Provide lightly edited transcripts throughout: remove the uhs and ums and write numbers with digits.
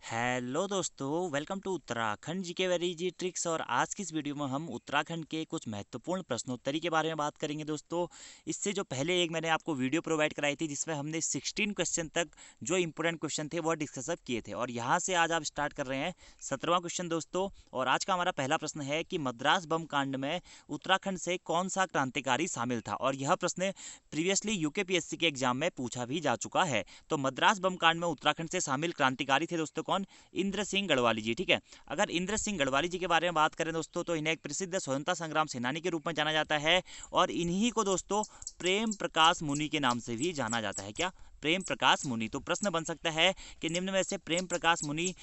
Hello दोस्तों, welcome to Uttarakhand GK very G tricks. और आज की इस वीडियो में हम उत्तराखंड के कुछ महत्वपूर्ण प्रश्नोत्तरी के बारे में बात करेंगे दोस्तों। इससे जो पहले एक मैंने आपको वीडियो प्रोवाइड कराई थी जिसमें हमने 16 क्वेश्चन तक जो इंपॉर्टेंट क्वेश्चन थे वो डिस्कस किए थे, और यहाँ से आज आप स्टार्ट कर रहे हैं 17वां क्वेश्चन दोस्तों। और आज का हमारा पहला प्रश्न है कि मद्रास बम कांड में उत्तराखंड से कौन सा क्रांतिकारी शामिल था। और यह प्रश्न प्रीवियसली यूकेपीएससी के एग्जाम में पूछा भी जा चुका है। तो मद्रास बम कांड में उत्तराखंड से शामिल क्रांतिकारी थे दोस्तों कौन? इंद्र सिंह गढ़वाली जी। ठीक है, अगर इंद्र सिंह गढ़वाली जी के बारे में बात करें दोस्तों तो इन्हें एक प्रसिद्ध स्वतंत्रता संग्राम सेनानी के रूप में जाना जाता है, और इन्हीं को दोस्तों प्रेम प्रकाश मुनि के नाम से भी जाना जाता है। क्या? प्रेम प्रकाश मुनि। तो प्रश्न बन सकता है कि निम्न में से प्रेम प्रकाश मुनि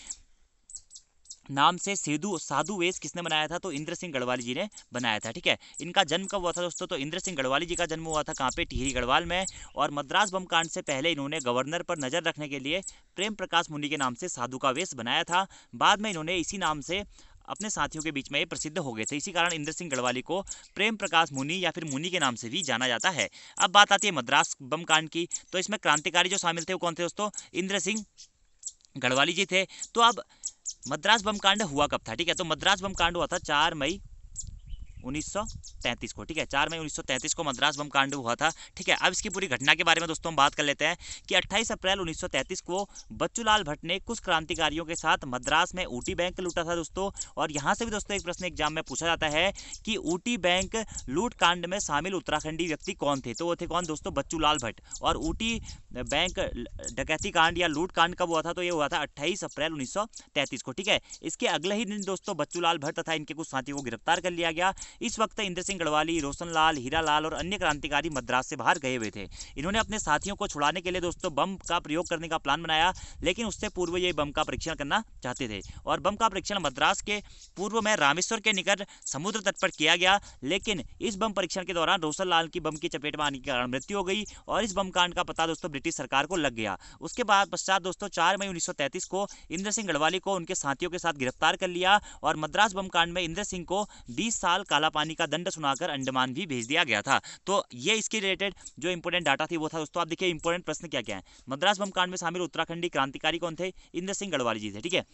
नाम से साधु वेश किसने बनाया था? तो इंद्र सिंह गढ़वाली जी ने बनाया था। ठीक है, इनका जन्म कब हुआ था दोस्तों? तो इंद्र सिंह गढ़वाली जी का जन्म हुआ था कहाँ पे? टिहरी गढ़वाल में। और मद्रास बम कांड से पहले इन्होंने गवर्नर पर नजर रखने के लिए प्रेम प्रकाश मुनि के नाम से साधु का वेश बनाया था। बाद में इन्होंने इसी नाम से अपने साथियों के बीच में ये प्रसिद्ध हो गए थे। इसी कारण इंद्र सिंह गढ़वाली को प्रेम प्रकाश मुनि या फिर मुनि के नाम से भी जाना जाता है। अब बात आती है मद्रास बम कांड की। तो इसमें क्रांतिकारी जो शामिल थे वो कौन थे दोस्तों? इंद्र सिंह गढ़वाली जी थे। तो अब मद्रास बम कांड हुआ कब था? ठीक है, तो मद्रास बम कांड हुआ था 4 मई 1933 को। ठीक है, 4 मई 1933 को मद्रास बम कांड हुआ था। ठीक है, अब इसकी पूरी घटना के बारे में दोस्तों हम बात कर लेते हैं कि 28 अप्रैल 1933 को बच्चूलाल भट्ट ने कुछ क्रांतिकारियों के साथ मद्रास में ऊटी बैंक लूटा था दोस्तों। और यहाँ से भी दोस्तों एक प्रश्न एग्जाम में पूछा जाता है कि ऊटी बैंक लूट कांड में शामिल उत्तराखंडी व्यक्ति कौन थे? तो वो थे कौन दोस्तों? बच्चूलाल भट्ट। और ऊटी बैंक डकैती कांड या लूट कांड कब हुआ था? तो ये हुआ था 28 अप्रैल 1933 को। ठीक है, इसके अगले ही दिन दोस्तों बच्चूलाल भट्ट तथा इनके कुछ साथियों को गिरफ्तार कर लिया गया। इस वक्त इंद्र सिंह गढ़वाली, रोशनलाल, हीरालाल और अन्य क्रांतिकारी मद्रास से बाहर गए हुए थे। इन्होंने अपने साथियों को छुड़ाने के लिए दोस्तों बम का प्रयोग करने का प्लान बनाया, लेकिन उससे पूर्व ये बम का परीक्षण करना चाहते थे। और बम का परीक्षण मद्रास के पूर्व में रामेश्वर के निकट समुद्र तट पर किया गया, लेकिन इस बम परीक्षण के दौरान रोशनलाल की बम की चपेट में आने के कारण मृत्यु हो गई, और इस बम कांड का पता दोस्तों ब्रिटिश सरकार को लग गया। उसके बाद पश्चात दोस्तों 4 मई 1933 को इंद्र सिंह गढ़वाली को उनके साथियों के साथ गिरफ्तार कर लिया, और मद्रास बम कांड में इंद्र सिंह को 20 साल काला पानी का दंड सुनाकर अंडमान भी भेज दिया गया था। तो ये इसके रिलेटेड जो इंपॉर्टेंट डाटा थी वो था दोस्तों। आप देखिए इंपॉर्टेंट प्रश्न क्या क्या है। मद्रास बम कांड में शामिल उत्तराखंडी क्रांतिकारी कौन थे? इंद्र सिंह गढ़वाली जी थे। ठीक है,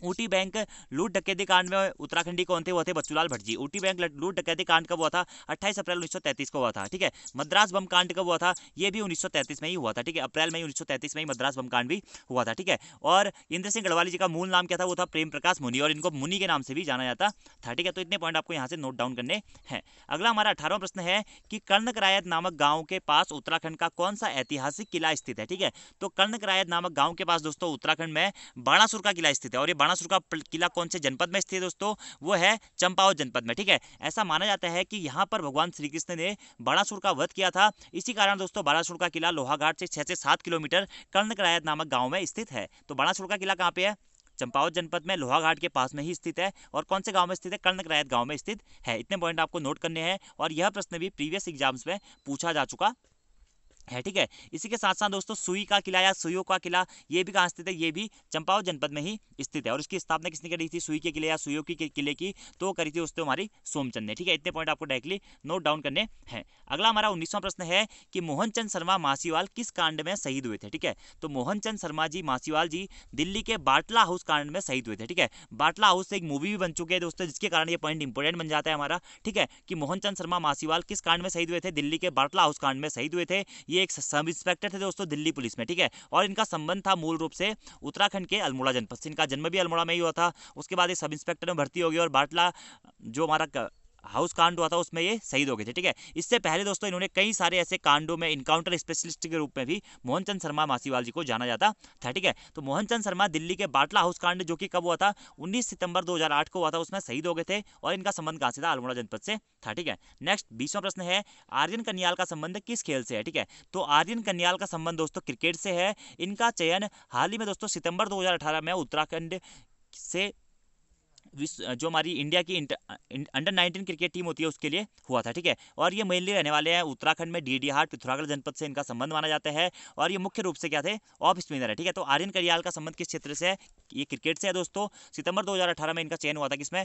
ऊटी बैंक लूट डकैती कांड में उत्तराखंडी कौन थे? वो थे बच्चूलाल भट्ट जी। ऊटी बैंक लूट डकैती कांड कब हुआ था? 28 अप्रैल 1933 को हुआ था। ठीक है, मद्रास बम कांड कब हुआ था? ये भी 1933 में ही हुआ था। ठीक है, अप्रैल में 1933 में ही मद्रास बम कांड भी हुआ था। ठीक है, और इंद्र सिंह गढ़वाली जी का मूल नाम क्या था? वो था प्रेम प्रकाश मुनि, और इनको मुनि के नाम से भी जाना जाता था। ठीक है, तो इतने पॉइंट आपको यहाँ से नोट डाउन करने हैं। अगला हमारा 18वां प्रश्न है कि कर्णकरायत नामक गाँव के पास उत्तराखंड का कौन सा ऐतिहासिक किला स्थित है? ठीक है, तो कर्णकरायत नामक गाँव के पास दोस्तों उत्तराखंड में बाणासुर का किला स्थित है, और ये बाणासुर का किला कौन से जनपद में स्थित है दोस्तों? वो है चंपावत जनपद में। ठीक है, ऐसा माना जाता है कि यहाँ पर भगवान श्री कृष्ण ने बाणासुर का वध किया था। इसी कारण दोस्तों बाणासुर का किला लोहाघाट से 6 से 7 किलोमीटर कर्णकरायत नामक गांव में स्थित है। तो बाणासुर का किला कहाँ पे है? चंपावत जनपद में लोहाघाट के पास में ही स्थित है। और कौन से गांव में स्थित है? कर्णकरायत गांव में स्थित है। इतने पॉइंट आपको नोट करने हैं, और यह प्रश्न भी प्रीवियस एग्जाम्स में पूछा जा चुका है। ठीक है, इसी के साथ साथ दोस्तों सुई का किला या सुइयों का किला, ये भी कहाँ स्थित है? ये भी चंपावत जनपद में ही स्थित है। और इसकी स्थापना किसने करी थी सुई के किले या सुइयों की किले की? तो करी थी दोस्तों हमारी सोमचंद ने। ठीक है, इतने पॉइंट आपको डायरेक्टली नोट डाउन करने हैं। अगला हमारा 19वां प्रश्न है कि मोहनचंद शर्मा मासीवाल किस कांड में शहीद हुए थे? ठीक है, तो मोहनचंद शर्मा जी मासीवाल जी दिल्ली के बाटला हाउस कांड में शहीद हुए थे। ठीक है, बाटला हाउस से एक मूवी भी बन चुकी है दोस्तों, जिसके कारण ये पॉइंट इंपोर्टेंट बन जाता है हमारा। ठीक है, कि मोहनचंद शर्मा मासीवाल किस कांड में शहीद हुए थे? दिल्ली के बाटला हाउस कांड में शहीद हुए थे। ये एक सब इंस्पेक्टर थे दोस्तों दिल्ली पुलिस में। ठीक है, और इनका संबंध था मूल रूप से उत्तराखंड के अल्मोड़ा जनपद से। इनका जन्म भी अल्मोड़ा में ही हुआ था। उसके बाद ये सब इंस्पेक्टर में भर्ती हो गए, और बाटला जो हमारा हाउस कांड हुआ था उसमें ये शहीद हो गए थे। ठीक है, इससे पहले दोस्तों इन्होंने कई सारे ऐसे कांडों में इनकाउंटर स्पेशलिस्ट के रूप में भी मोहनचंद शर्मा मासीवाल जी को जाना जाता था। ठीक है, तो मोहनचंद शर्मा दिल्ली के बाटला हाउस कांड जो कि कब हुआ था? 19 सितंबर 2008 को हुआ था, उसमें शहीद हो गए थे, और इनका संबंध कहां से था? अल्मोड़ा जनपद से था। ठीक है, नेक्स्ट 20वां प्रश्न है आर्यन कन्याल का संबंध किस खेल से है? ठीक है, तो आर्यन कन्याल का संबंध दोस्तों क्रिकेट से है। इनका चयन हाल ही में दोस्तों सितंबर 2018 में उत्तराखंड से जो हमारी इंडिया की अंडर 19 क्रिकेट टीम होती है उसके लिए हुआ था। ठीक है, और ये मेनली रहने वाले हैं उत्तराखंड में डीडीहाट पिथौरागढ़ जनपद से इनका संबंध माना जाता है, और ये मुख्य रूप से क्या थे? ऑफ स्पिनर है। ठीक है, तो आर्यन करियाल का संबंध किस क्षेत्र से है? ये क्रिकेट से है दोस्तों। सितंबर 2018 में इनका चयन हुआ था किसमें?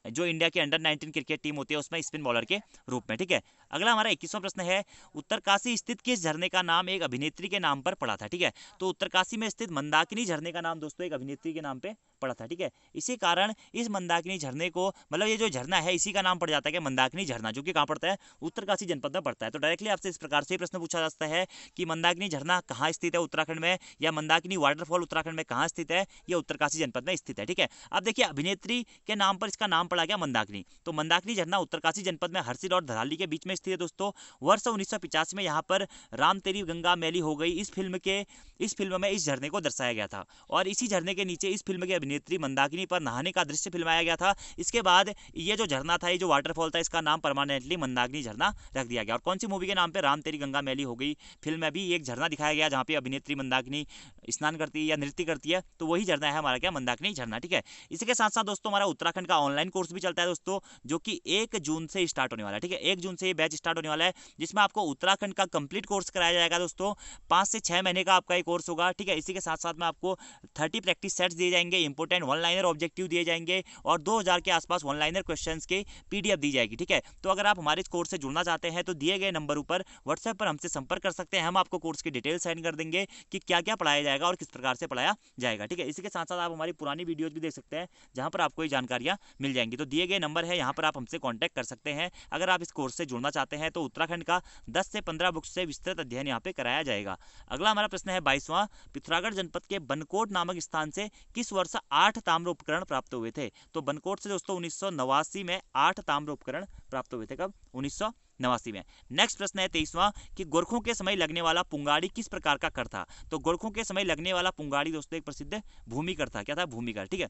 जो इंडिया की अंडर 19 क्रिकेट टीम होती है उसमें स्पिन बॉलर के रूप में। ठीक है, अगला हमारा 21वां प्रश्न है, उत्तरकाशी स्थित किस झरने का नाम एक अभिनेत्री के नाम पर पड़ा था। ठीक है, तो उत्तरकाशी में स्थित मंदाकिनी झरने का नाम दोस्तों एक अभिनेत्री के नाम पे पड़ा था। ठीक है, इसी कारण इस मंदाकिनी झरने को, मतलब ये जो झरना है इसी का नाम पड़ जाता है कि मंदाकिनी झरना, जो कि कहाँ पड़ता है, उत्तरकाशी जनपद में पड़ता है। तो डायरेक्टली आपसे इस प्रकार से प्रश्न पूछा जा सकता है कि मंदाकिनी झरना कहाँ स्थित है उत्तराखंड में, या मंदाकिनी वाटरफॉल उत्तराखंड में कहाँ स्थित है, यह उत्तरकाशी जनपद में स्थित है। ठीक है, अब देखिए अभिनेत्री के नाम पर इसका नाम पड़ा गया मंदाकिनी, तो मंदाकिनी झरना उत्तरकाशी जनपद में हरसिल और धराली के बीच में स्थित है दोस्तों। वर्ष 1985 में यहाँ पर राम तेरी गंगा मैली हो गई इस फिल्म में इस झरने को दर्शाया गया था, और इसी झरने के नीचे इस फिल्म की अभिनेत्री मंदाकिनी पर नहाने का दृश्य फिल्माया गया था। इसके बाद ये जो झरना था, ये जो वाटरफॉल था, इसका नाम परमानेंटली मंदाकिनी झरना रख दिया गया। और कौन सी मूवी के नाम पे, राम तेरी गंगा मैली हो गई फिल्म में भी एक झरना दिखाया गया जहाँ पे अभिनेत्री मंदाकिनी स्नान करती है या नृत्य करती है, तो वही झरना है हमारा क्या, मंदाकिनी झरना। ठीक है, इसी के साथ साथ दोस्तों हमारा उत्तराखंड का ऑनलाइन कोर्स भी चलता है दोस्तों, जो कि 1 जून से स्टार्ट होने वाला है। ठीक है, 1 जून से ये बैच स्टार्ट होने वाला है, जिसमें आपको उत्तराखंड का कंप्लीट कोर्स कराया जाएगा दोस्तों। 5 से 6 महीने का आपका ये कोर्स होगा। ठीक है, इसी के साथ साथ में आपको 30 प्रैक्टिस सेट्स दिए जाएंगे, इंपोर्टेंट वन लाइनर ऑब्जेक्टिव दिए जाएंगे, और 2000 के आसपास वन लाइनर क्वेश्चंस की PDF दी जाएगी। ठीक है, तो अगर आप हमारे इस कोर्स से जुड़ना चाहते हैं तो दिए गए नंबर ऊपर व्हाट्सएप पर हमसे संपर्क कर सकते हैं। हम आपको कोर्स की डिटेल सेंड कर देंगे कि क्या क्या पढ़ाया जाएगा और किस प्रकार से पढ़ाया जाएगा। ठीक है, इसी के साथ साथ आप हमारी पुरानी वीडियोज भी देख सकते हैं, जहां पर आपको ये जानकारियां मिल जाएंगी। तो दिए गए नंबर है, यहाँ पर आप हमसे कॉन्टैक्ट कर सकते हैं अगर आप इस कोर्स से जुड़ना चाहते हैं। तो उत्तराखंड का 10 से 15 बुक्स से विस्तृत अध्ययन यहाँ पे कराया जाएगा। अगला हमारा प्रश्न है 22वां, पिथौरागढ़ जनपद के बनकोट नामक स्थान से किस वर्ष 8 ताम्र उपकरण प्राप्त हुए थे। तो बनकोट से दोस्तों 1989 में 8 ताम्र उपकरण प्राप्त हुए थे। कब, 1989 में। नेक्स्ट प्रश्न है 23वां, कि गोरखों के समय लगने वाला पुंगाड़ी किस प्रकार का कर था। तो गोरखों के समय लगने वाला पुंगाड़ी दोस्तों एक प्रसिद्ध भूमि कर था। क्या था, भूमि कर। ठीक है,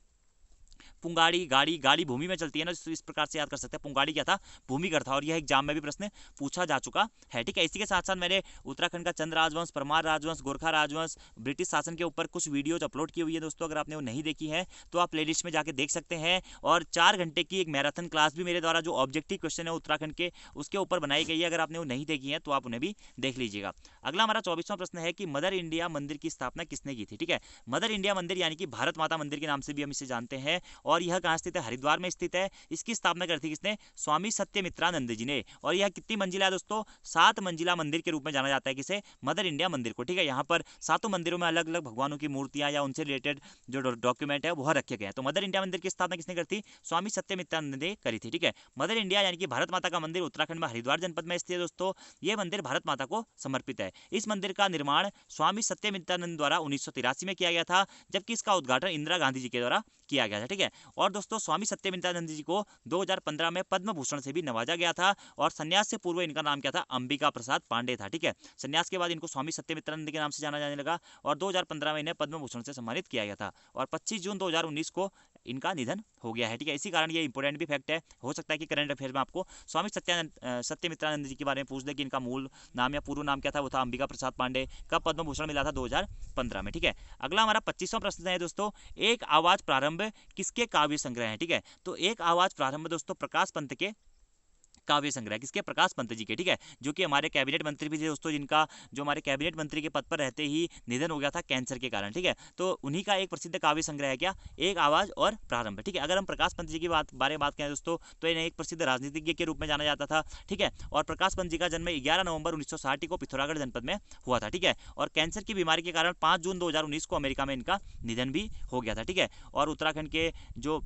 पुंगाड़ी, गाड़ी भूमि में चलती है ना, इस प्रकार से याद कर सकते हैं। पुंगाड़ी क्या था, भूमिगढ़ था, और यह एग्जाम में भी प्रश्न पूछा जा चुका है। ठीक है, इसी के साथ साथ मैंने उत्तराखंड का चंद राजवंश, परमार राजवंश, गोरखा राजवंश, ब्रिटिश शासन के ऊपर कुछ वीडियोज अपलोड की हुई है दोस्तों। अगर आपने वो नहीं देखी है तो आप प्लेलिस्ट में जाके देख सकते हैं। और 4 घंटे की एक मैराथन क्लास भी मेरे द्वारा जो ऑब्जेक्टिव क्वेश्चन है उत्तराखंड के, उसके ऊपर बनाई गई है। अगर आपने वो नहीं देखी है तो आप उन्हें भी देख लीजिएगा। अगला हमारा 24वां प्रश्न है कि मदर इंडिया मंदिर की स्थापना किसने की थी। ठीक है, मदर इंडिया मंदिर यानी कि भारत माता मंदिर के नाम से भी हम इसे जानते हैं, और यह कहाँ स्थित है, हरिद्वार में स्थित है। इसकी स्थापना करी थी किसने, स्वामी सत्यमित्रानंद जी ने। और यह कितनी मंजिला है दोस्तों, 7 मंजिला मंदिर के रूप में जाना जाता है किसे, मदर इंडिया मंदिर को। ठीक है, यहाँ पर 7 मंदिरों में अलग अलग भगवानों की मूर्तियां या उनसे रिलेटेड जो डॉक्यूमेंट है वह रखे गए हैं। तो मदर इंडिया मंदिर की स्थापना किसने करी थी, स्वामी सत्यमित्रानंद ने करी थी। ठीक है, मदर इंडिया यानी कि भारत माता का मंदिर उत्तराखंड में हरिद्वार जनपद में स्थित है दोस्तों। यह मंदिर भारत माता को समर्पित है। इस मंदिर का निर्माण स्वामी सत्यमित्रानंद द्वारा 1983 में किया गया था, जबकि इसका उद्घाटन इंदिरा गांधी जी के द्वारा किया गया था। ठीक है, और दोस्तों स्वामी सत्यमित्रानंद जी को 2015 में पद्म भूषण से भी नवाजा गया था, और संन्यास से पूर्व इनका नाम क्या था, अंबिका प्रसाद पांडे था। ठीक है, संन्यास के बाद इनको स्वामी सत्यमित्रानंद के नाम से जाना जाने लगा, और 2015 में इन्हें पद्म भूषण से सम्मानित किया गया था, और 25 जून 2019 को इनका निधन हो गया है। ठीक है, इसी कारण ये इंपॉर्टेंट भी फैक्ट है, हो सकता है कि करंट अफेयर में आपको स्वामी सत्यमित्रानंद जी के बारे में पूछ दे कि इनका मूल नाम या पूर्व नाम क्या था, वो था अंबिका प्रसाद पांडे। कब पद्म भूषण मिला था, 2015 में। ठीक है, अगला हमारा 25वां प्रश्न है दोस्तों, एक आवाज प्रारंभ किसके काव्य संग्रह है। ठीक है, तो एक आवाज प्रारंभ दोस्तों प्रकाश पंत के काव्य संग्रह, किसके, प्रकाश पंत जी के। ठीक है, जो कि हमारे कैबिनेट मंत्री भी थे दोस्तों, जिनका जो हमारे कैबिनेट मंत्री के पद पर रहते ही निधन हो गया था कैंसर के कारण। ठीक है, तो उन्हीं का एक प्रसिद्ध काव्य संग्रह है क्या, एक आवाज और प्रारंभ। ठीक है, अगर हम प्रकाश पंत जी की बारे में बात करें दोस्तों, तो इन्हें एक प्रसिद्ध राजनीतिज्ञ के रूप में जाना जाता था। ठीक है, और प्रकाश पंत जी का जन्म 11 नवंबर 1960 को पिथौरागढ़ जनपद में हुआ था। ठीक है, और कैंसर की बीमारी के कारण 5 जून 2019 को अमेरिका में इनका निधन भी हो गया था। ठीक है, और उत्तराखंड के जो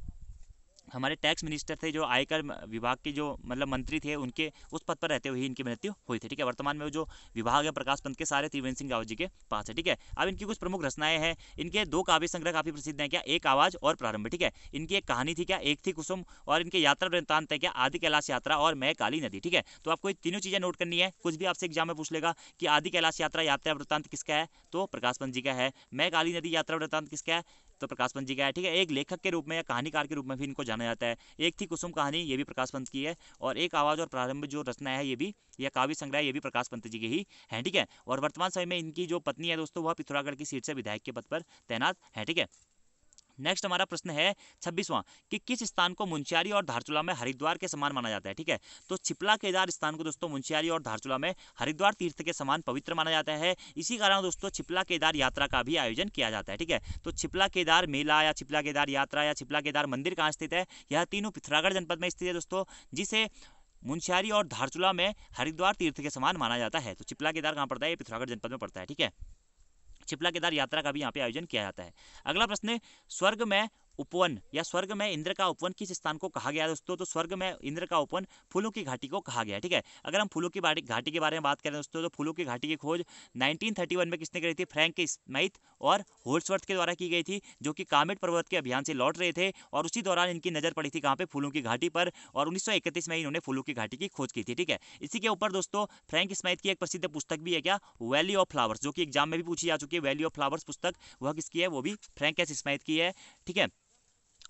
हमारे टैक्स मिनिस्टर थे, जो आयकर विभाग के जो मतलब मंत्री थे, उनके उस पद पर रहते हुए ही इनकी मृत्यु हुई थी। ठीक है, वर्तमान में वो जो विभाग है प्रकाश पंत के सारे त्रिवेंद्र सिंह रावत जी के पास है। ठीक है, अब इनकी कुछ प्रमुख रचनाएं हैं। इनके 2 काव्य संग्रह काफी प्रसिद्ध हैं क्या, एक आवाज और प्रारंभ। ठीक है, इनकी एक कहानी थी क्या, एक थी कुसुम, और इनके यात्रा वृत्तांत है क्या, आदि कैलाश यात्रा और मैं काली नदी। ठीक है, तो आपको ये तीनों चीजें नोट करनी है, कुछ भी आपसे एग्जाम में पूछ लेगा कि आदि कैलाश यात्रा वृत्तांत किसका है, तो प्रकाश पंत जी का है। मैं काली नदी यात्रा वृत्तांत किसका है, तो प्रकाश पंत जी का है। ठीक है, एक लेखक के रूप में या कहानीकार के रूप में भी इनको जाना जाता है। एक थी कुसुम कहानी, ये भी प्रकाश पंत की है, और एक आवाज और प्रारंभ जो रचना है ये भी, या काव्य संग्रह ये भी प्रकाश पंत जी के ही है। ठीक है, और वर्तमान समय में इनकी जो पत्नी है दोस्तों, वह पिथौरागढ़ की सीट से विधायक के पद पर तैनात है। ठीक है, नेक्स्ट हमारा प्रश्न है 26वां कि किस स्थान को मुंशियारी और धारचूला में हरिद्वार के समान माना जाता है। ठीक है, तो छिपला केदार स्थान को दोस्तों मुंशियारी और धारचूला में हरिद्वार तीर्थ के समान पवित्र माना जाता है। इसी कारण दोस्तों छिपला केदार यात्रा का भी आयोजन किया जाता है। ठीक है, तो छिपला केदार मेला या छिपला केदार यात्रा या छिपला केदार मंदिर कहाँ स्थित है? यह तीनों पिथौरागढ़ जनपद में स्थित है दोस्तों, जिसे मुंशियारी और धारचूला में हरिद्वार तीर्थ के समान माना जाता है। तो छिपला केदार कहाँ पड़ता है? ये पिथौरागढ़ जनपद में पड़ता है। ठीक है, छिपला केदार यात्रा का भी यहाँ पे आयोजन किया जाता है। अगला प्रश्न, स्वर्ग में उपवन या स्वर्ग में इंद्र का उपवन किस स्थान को कहा गया है दोस्तों? तो स्वर्ग में इंद्र का उपवन फूलों की घाटी को कहा गया है। ठीक है, अगर हम फूलों की घाटी के बारे में बात करें दोस्तों, तो फूलों की घाटी की खोज 1931 में किसने करी थी? फ्रैंक स्मिथ और होल्ड्सवर्थ के द्वारा की गई थी, जो कि कामेट पर्वत के अभियान से लौट रहे थे और उसी दौरान इनकी नजर पड़ी थी कहाँ पे? फूलों की घाटी पर, और 1931 में इन्होंने फूलों की घाटी की खोज की थी। ठीक है, इसी के ऊपर दोस्तों फ्रैंक स्मिथ की एक प्रसिद्ध पुस्तक भी है, क्या? वैली ऑफ फ्लावर्स, जो कि एग्जाम में भी पूछी जा चुकी है। वैली ऑफ फ्लावर्स पुस्तक वह किसकी है? वो भी फ्रैंक स्मिथ की है। ठीक है,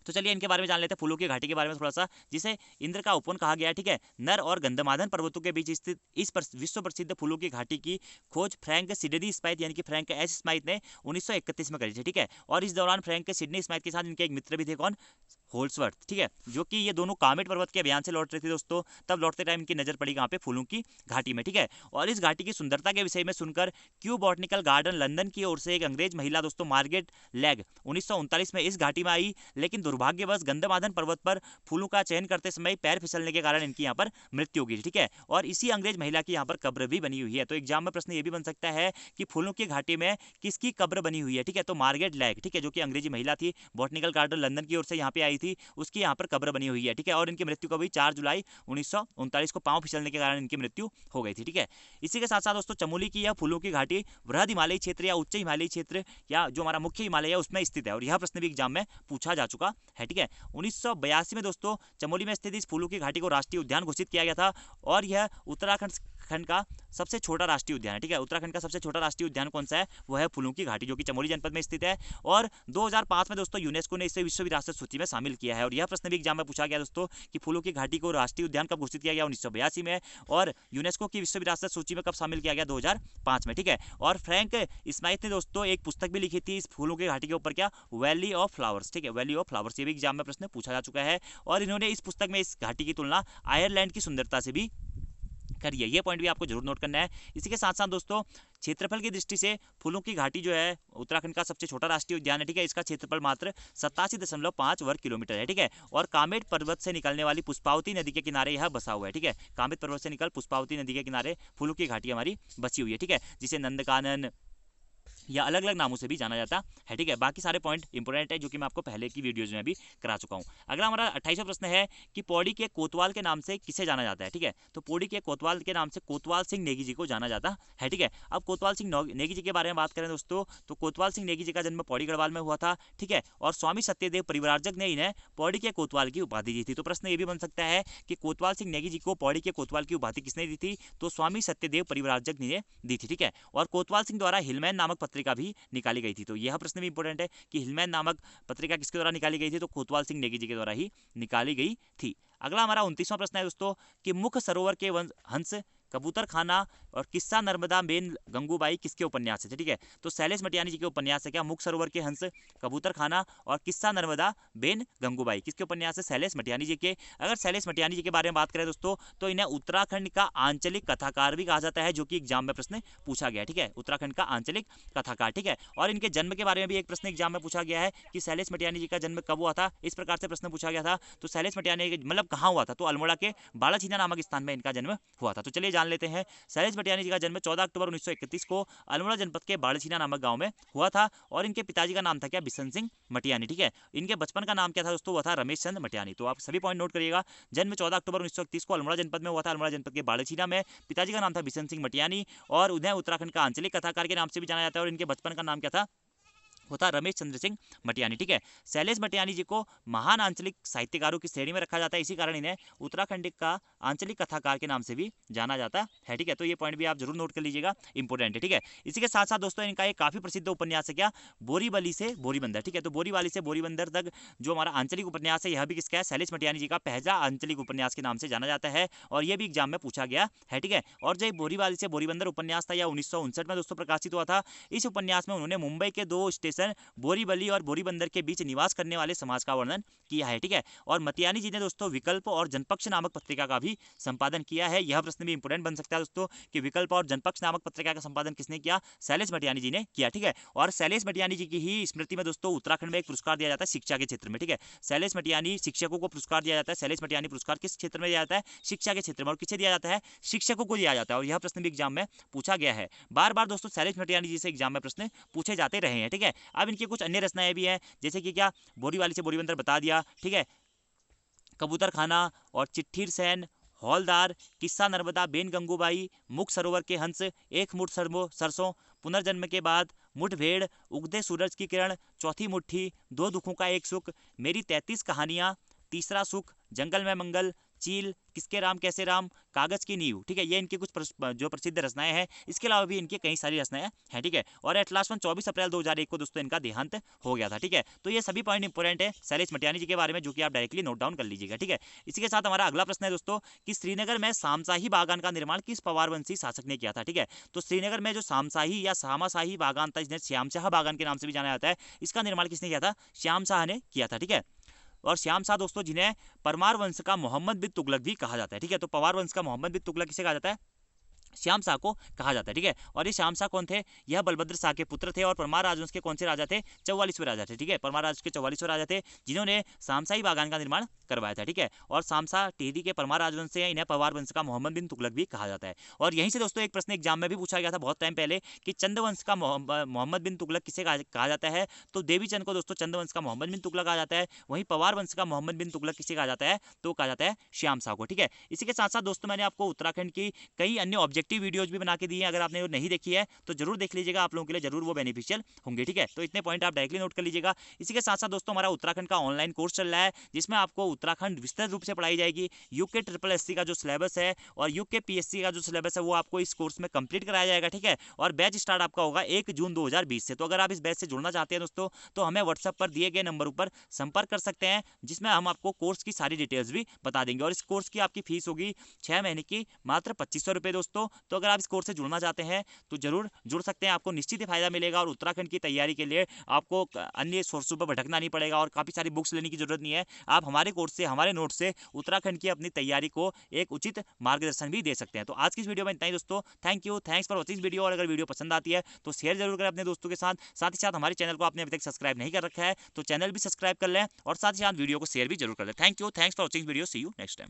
तो चलिए इनके बारे में जान लेते हैं, फूलों की घाटी के बारे में थोड़ा सा, जिसे इंद्र का उपवन कहा गया है। ठीक है, नर और गंधमादन पर्वतों के बीच स्थित इस विश्व प्रसिद्ध फूलों की घाटी की खोज फ्रैंक सिडनी स्मिथ यानी कि फ्रैंक एस स्मिथ ने 1931 में करी थी। ठीक है, और इस दौरान फ्रैंक सिडनी स्मिथ के साथ इनके एक मित्र भी थे, कौन? होल्ड्सवर्थ। ठीक है, जो कि ये दोनों कामेट पर्वत के अभियान से लौट रहे थे दोस्तों, तब लौटते टाइम इनकी नजर पड़ी कहाँ पे? फूलों की घाटी में। ठीक है, और इस घाटी की सुंदरता के विषय में सुनकर क्यू बॉटनिकल गार्डन लंदन की ओर से एक अंग्रेज महिला दोस्तों मार्गरेट लैग 1939 में इस घाटी में आई, लेकिन दुर्भाग्यवश गंधमादन पर्वत पर फूलों का चयन करते समय पैर फिसलने के कारण इनकी यहाँ पर मृत्यु हो गई। ठीक है, और इसी अंग्रेज महिला की यहाँ पर कब्र भी बनी हुई है। तो एग्जाम में प्रश्न ये भी बन सकता है कि फूलों की घाटी में किसकी कब्र बनी हुई है? ठीक है, तो मार्गरेट लैग, ठीक है, जो कि अंग्रेजी महिला थी, बॉटनिकल गार्डन लंदन की ओर से यहाँ पे आई थी, उसकी यहाँ पर कब्र बनी हुई है। ठीक है, और इनकी मृत्यु को भी 4 जुलाई 1939 को पांव फिसलने के कारण इनकी मृत्यु हो गई थी। ठीक है, इसी के साथ साथ दोस्तों चमोली की यह फूलों की घाटी बृहद हिमालयी क्षेत्र या उच्च हिमालयी क्षेत्र या जो हमारा मुख्य हिमालय है उसमें स्थित है, और यह प्रश्न भी एग्जाम में पूछा जा चुका है। ठीक है, 1982 में दोस्तों चमोली में स्थित इस फूलों की घाटी को राष्ट्रीय उद्यान घोषित किया गया था, और यह उत्तराखंड का सबसे छोटा राष्ट्रीय उद्यान है। ठीक है, उत्तराखंड का सबसे छोटा राष्ट्रीय उद्यान कौन सा है? वह है फूलों की घाटी, जो कि चमोली जनपद में स्थित है, और 2005 में दोस्तों यूनेस्को ने इसे विश्व विरासत सूची में शामिल किया है। और यह प्रश्न भी एग्जाम में पूछा गया दोस्तों कि फूलों की घाटी को राष्ट्रीय उद्यान कब घोषित किया गया? 1982 में, और यूनेस्को की विश्व विरासत सूची में कब शामिल किया गया? 2005 में। ठीक है, और फ्रैंक स्मिथ ने दोस्तों एक पुस्तक भी लिखी थी इस फूलों की घाटी के ऊपर, क्या? Valley of flowers. ठीक है, वैली ऑफ फ्लावर्स, ये भी एग्जाम में प्रश्न पूछा जा चुका है, और इन्होंने इस पुस्तक में इस घाटी की तुलना आयरलैंड की सुंदरता से भी करिए। ये पॉइंट भी आपको जरूर नोट करना है। इसी के साथ साथ दोस्तों क्षेत्रफल की दृष्टि से फूलों की घाटी जो है उत्तराखंड का सबसे छोटा राष्ट्रीय उद्यान है। ठीक है, इसका क्षेत्रफल मात्र 87.5 वर्ग किलोमीटर है। ठीक है, और कामेट पर्वत से निकलने वाली पुष्पावती नदी के किनारे यह बसा हुआ है। ठीक है, कामेट पर्वत से निकल पुष्पावती नदी के किनारे फूलों की घाटी हमारी बसी हुई है। ठीक है, जिसे नंदकानन या अलग अलग नामों से भी जाना जाता है। ठीक है, बाकी सारे पॉइंट इंपोर्टेंट है जो कि मैं आपको पहले की वीडियोज में भी करा चुका हूँ। अगला हमारा 28वां प्रश्न है कि पौड़ी के कोतवाल के नाम से किसे जाना जाता है? ठीक है, तो पौड़ी के कोतवाल के नाम से कोतवाल सिंह नेगी जी को जाना जाता है। ठीक है, अब कोतवाल सिंह नेगी जी के बारे में बात करें दोस्तों, तो कोतवाल सिंह नेगी जी का जन्म पौड़ी गढ़वाल में हुआ था। ठीक है, और स्वामी सत्यदेव परिव्राजक ने इन्हें पौड़ी के कोतवाल की उपाधि दी थी। तो प्रश्न ये भी बन सकता है कि कोतवाल सिंह नेगी जी को पौड़ी के कोतवाल की उपाधि किसने दी थी? तो स्वामी सत्यदेव परिव्राजक ने दी थी। ठीक है, और कोतवाल सिंह द्वारा हिलमैन नामक पत्रिका भी निकाली गई थी। तो यह प्रश्न भी इंपॉर्टेंट है कि हिलमैन नामक पत्रिका किसके द्वारा निकाली गई थी? तो कोतवाल सिंह नेगी जी के द्वारा ही निकाली गई थी। अगला हमारा 29वां प्रश्न है दोस्तों कि मुख सरोवर के हंस कबूतर खाना और किस्सा नर्मदा बेन गंगूबाई किसके उपन्यास से? ठीक है, तो शैलेश मटियानी जी के उपन्यास है, क्या? मुख सरोवर के हंस कबूतर खाना और किस्सा नर्मदा बेन गंगूबाई किसके उपन्यास है? शैलेश मटियानी जी के। अगर शैलेश मटियानी जी के बारे में बात करें दोस्तों, तो इन्हें उत्तराखंड का आंचलिक कथाकार भी कहा जाता है, जो कि एग्जाम में प्रश्न पूछा गया। ठीक है, उत्तराखंड का आंचलिक कथाकार। ठीक है, और इनके जन्म के बारे में भी एक प्रश्न एग्जाम में पूछा गया है कि शैलेश मटियानी जी का जन्म कब हुआ था? इस प्रकार से प्रश्न पूछा गया था। तो शैलेश मटियानी मतलब कहाँ हुआ था? तो अल्मोड़ा के बाड़ाछीना नामक स्थान में इनका जन्म हुआ था। तो चलिए जान लेते हैं, शैलेश मटियानी जी का जन्म 14 अक्टूबर 1931 को अल्मोड़ा जनपद के बाड़ाछीना नामक गांव में हुआ था, और इनके पिताजी का नाम था क्या? बिशन सिंह मटियानी। ठीक है, इनके बचपन का नाम क्या था दोस्तों? वो था रमेश चंद्र मटियानी। तो आप सभी पॉइंट नोट करिएगा। जन्म 14 अक्टूबर 1931 को अल्मोड़ा जनपद में हुआ था, अल्मोड़ा जनपद के बाड़ाछीना में। पिताजी का नाम था बिशन सिंह मटियानी, और उन्हें उत्तराखंड का आंचलिक कथाकार के नाम से भी जाना जाता है, और इनके बचपन का नाम क्या था? होता रमेश चंद्र सिंह मटियानी। ठीक है, शैलेश मटियानी जी को महान आंचलिक साहित्यकारों की श्रेणी में रखा जाता है, इसी कारण इन्हें उत्तराखंड का आंचलिक कथाकार के नाम से भी जाना जाता है। ठीक है, तो ये पॉइंट भी आप जरूर नोट कर लीजिएगा, इंपोर्टेंट है। ठीक है, इसी के साथ साथ दोस्तों इनका एक काफी प्रसिद्ध उपन्यास है, क्या? बोरीवली से बोरीबंदर। ठीक है, तो बोरीवली से बोरीबंदर तक जो हमारा आंचलिक उपन्यास है, यह भी किसका है? शैलेश मटियानी जी का पहला आंचलिक उपन्यास के नाम से जाना जाता है, और यह भी एग्जाम में पूछा गया है। ठीक है, और जो बोरीवली से बोरीबंदर उपन्यास था, यह 1959 में दोस्तों प्रकाशित हुआ था। इस उपन्यास में उन्होंने मुंबई के 2 स्टेशन क्वेश्चन बोरीवली और बोरीबंदर के बीच निवास करने वाले समाज का वर्णन किया है। ठीक है, और मतियानी जी ने दोस्तों विकल्प और जनपक्ष नामक पत्रिका का भी संपादन किया है। यह प्रश्न भी इंपोर्टेंट बन सकता है दोस्तों कि विकल्प और जनपक्ष नामक पत्रिका का संपादन किसने किया? शैलेश मटियानी जी ने किया। ठीक है, और शैलेश मटियानी जी की ही स्मृति में दोस्तों उत्तराखंड में एक पुरस्कार दिया जाता है शिक्षा के क्षेत्र में। ठीक है, शैलेश मटियानी शिक्षकों को पुरस्कार दिया जाता है। शैलेश मटियानी पुरस्कार किस क्षेत्र में दिया जाता है? शिक्षा के क्षेत्र में। और किसे दिया जाता है? शिक्षकों को दिया जाता है। और यह प्रश्न भी एग्जाम में पूछा गया है। बार बार दोस्तों शैलेश मटियानी जी से एग्जाम में प्रश्न पूछे जाते रहे हैं। ठीक है, अब इनकी कुछ अन्य रचनाएं भी हैं, जैसे कि क्या बोरीवाली से बोरीबंदर बता दिया। ठीक है, कबूतर खाना और चिट्ठीर सेन, हौलदार, किस्सा नर्मदा, बेन गंगूबाई, मुख सरोवर के हंस, एक मुठ सरसों, पुनर्जन्म के बाद, मुठभेड़, उगते सूरज की किरण, चौथी मुट्ठी, दो दुखों का एक सुख, मेरी 33 कहानियां, तीसरा सुख, जंगल में मंगल, चील, किसके राम कैसे राम, कागज की नींव। ठीक है, ये इनकी कुछ जो प्रसिद्ध रचनाएं हैं। इसके अलावा भी इनकी कई सारी रचनाएं हैं। ठीक है, और एट लास्ट 24 अप्रैल 2001 को दोस्तों इनका देहांत हो गया था। ठीक है, तो ये सभी पॉइंट इंपॉर्टेंट है शैलेश मटियानी जी के बारे में, जो कि आप डायरेक्टली नोट डाउन कर लीजिएगा। ठीक है, इसी के साथ हमारा अगला प्रश्न है दोस्तों कि श्रीनगर में शामशाही बागान का निर्माण किस पवारवंशी शासक ने किया था? ठीक है, तो श्रीनगर में जो शामशाही या शामाशाही बागान था, जिन्हें श्यामशाह बागान के नाम से भी जाना जाता है, इसका निर्माण किसने किया था? श्यामशाह ने किया था। ठीक है, और श्यामशाह दोस्तों जिन्हें परमार वंश का मोहम्मद बिन तुगलक भी कहा जाता है। ठीक है, तो पवार वंश का मोहम्मद बिन तुगलक किसे कहा जाता है? श्यामशाह को कहा जाता है। ठीक है, और ये श्यामशाह कौन थे? यह बलभद्र शाह के पुत्र थे। और परमार राजवंश के कौन से राजा थे? 44वें राजा थे। ठीक है, परमार राजवंश के 44वें राजा थे, जिन्होंने शामशाही बागान का निर्माण करवाया था। ठीक है, और शामशाह टिहरी के परमार राजवंश से, इन्हें पवार वंश का मोहम्मद बिन तुगलक भी कहा जाता है। और यहीं से दोस्तों एक प्रश्न एग्जाम में भी पूछा गया था बहुत टाइम पहले कि चंद्रवंश का मोहम्मद बिन तुगलक किसे कहा जाता है? तो देवी चंद को दोस्तों चंद्रवंश का मोहम्मद बिन तुगलक कहा जाता है। वहीं पवार वंश का मोहम्मद बिन तुगलक किसे कहा जाता है? तो कहा जाता है श्यामशाह को। ठीक है, इसी के साथ साथ दोस्तों मैंने आपको उत्तराखंड की कई अन्य ऑब्जेक्टिव वीडियोज भी बना के दी है। अगर आपने वो नहीं देखी है तो जरूर देख लीजिएगा, आप लोगों के लिए जरूर वो बेनिफिशियल होंगे। ठीक है, तो इतने पॉइंट आप डायरेक्टली नोट कर लीजिएगा। इसी के साथ साथ दोस्तों हमारा उत्तराखंड का ऑनलाइन कोर्स चल रहा है, जिसमें आपको उत्तराखंड विस्तृत रूप से पढ़ाई जाएगी। यूके SSSC का जो सिलेबस है और यूके PSC का जो सिलेबस है वो आपको इस कोर्स में कंप्लीट कराया जाएगा। ठीक है, और बैच स्टार्ट आपका होगा 1 जून 2020 से। तो अगर आप इस बैच से जुड़ना चाहते हैं दोस्तों, तो हमें व्हाट्सएप पर दिए गए नंबर पर संपर्क कर सकते हैं, जिसमें हम आपको कोर्स की सारी डिटेल्स भी बता देंगे। और इस कोर्स की आपकी फीस होगी 6 महीने की मात्र 2500 रुपये दोस्तों। तो अगर आप इस कोर्स से जुड़ना चाहते हैं तो जरूर जुड़ सकते हैं, आपको निश्चित ही फायदा मिलेगा। और उत्तराखंड की तैयारी के लिए आपको अन्य सोर्सों पर भटकना नहीं पड़ेगा और काफ़ी सारी बुक्स लेने की जरूरत नहीं है। आप हमारे कोर्स से, हमारे नोट से उत्तराखंड की अपनी तैयारी को एक उचित मार्गदर्शन भी दे सकते हैं। तो आज की इस वीडियो में इतना ही दोस्तों। Thank you, thanks for watching video. और अगर वीडियो पसंद आती है तो शेयर जरूर करें अपने दोस्तों के साथ ही साथ हमारे चैनल को आपने अभी तक सब्सक्राइब नहीं कर रखा है तो चैनल भी सब्सक्राइब कर लें और साथ ही साथ वीडियो को शेयर भी जरूर कर लें। Thank you, thanks for watching video. See you next time.